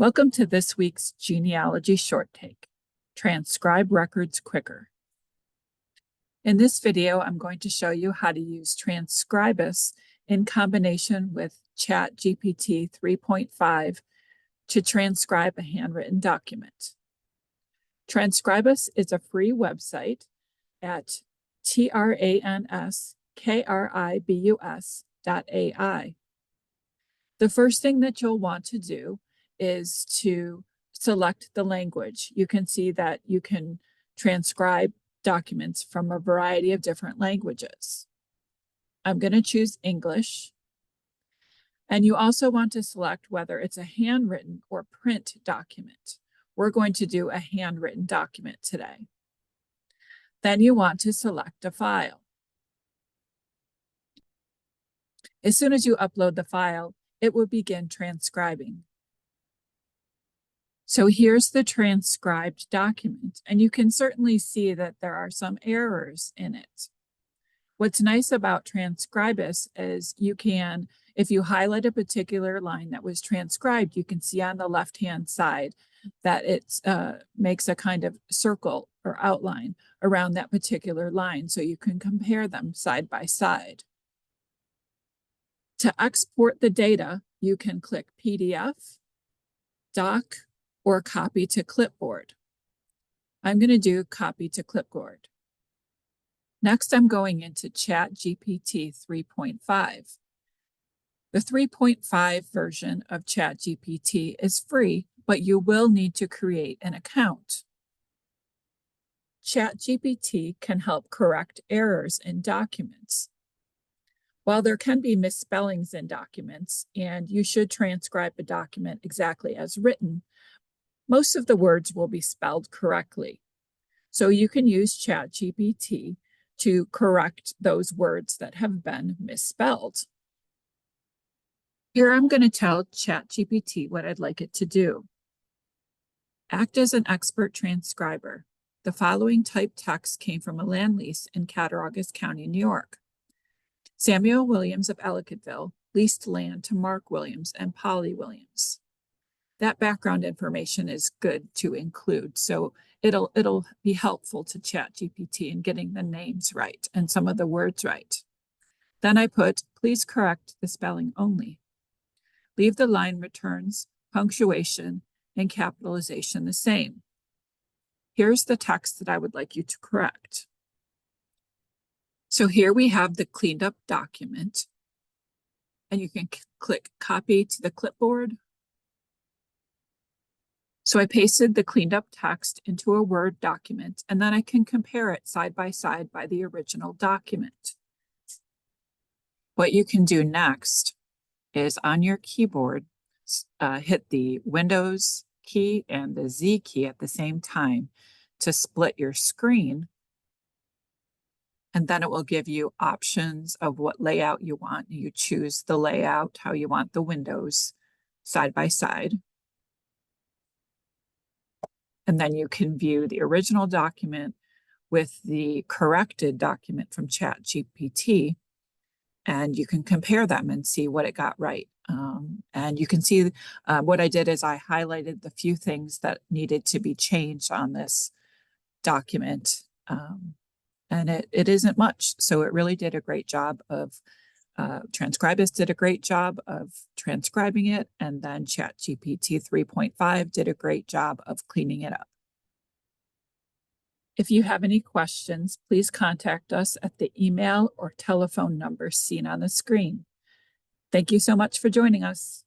Welcome to this week's Genealogy Short Take, Transcribe Records Quicker. In this video, I'm going to show you how to use Transkribus in combination with ChatGPT 3.5 to transcribe a handwritten document. Transkribus is a free website at transkribus.ai. The first thing that you'll want to do is to select the language. You can see that you can transcribe documents from a variety of different languages. I'm going to choose English. And you also want to select whether it's a handwritten or print document. We're going to do a handwritten document today. Then you want to select a file. As soon as you upload the file, it will begin transcribing. So here's the transcribed document, and you can certainly see that there are some errors in it. What's nice about Transkribus is you can, if you highlight a particular line that was transcribed, you can see on the left-hand side that it makes a kind of circle or outline around that particular line, so you can compare them side by side. To export the data, you can click PDF, Doc, or copy to clipboard. I'm going to do copy to clipboard. Next, I'm going into ChatGPT 3.5. The 3.5 version of ChatGPT is free, but you will need to create an account. ChatGPT can help correct errors in documents. While there can be misspellings in documents, and you should transcribe a document exactly as written, most of the words will be spelled correctly. So you can use ChatGPT to correct those words that have been misspelled. Here I'm going to tell ChatGPT what I'd like it to do. Act as an expert transcriber. The following typed text came from a land lease in Cattaraugus County, New York. Samuel Williams of Ellicottville leased land to Mark Williams and Polly Williams. That background information is good to include, so it'll be helpful to ChatGPT in getting the names right and some of the words right. Then I put, please correct the spelling only. Leave the line returns, punctuation, and capitalization the same. Here's the text that I would like you to correct. So here we have the cleaned up document, and you can click copy to the clipboard. So I pasted the cleaned up text into a Word document, and then I can compare it side by the original document. What you can do next is on your keyboard, hit the Windows key and the Z key at the same time to split your screen. And then it will give you options of what layout you want. You choose the layout, how you want the windows side by side. And then you can view the original document with the corrected document from ChatGPT, and you can compare them and see what it got right. And you can see what I did is I highlighted the few things that needed to be changed on this document. And it isn't much. So it really did a great job of, Transkribus did a great job of transcribing it, and then ChatGPT 3.5 did a great job of cleaning it up. If you have any questions, please contact us at the email or telephone number seen on the screen. Thank you so much for joining us.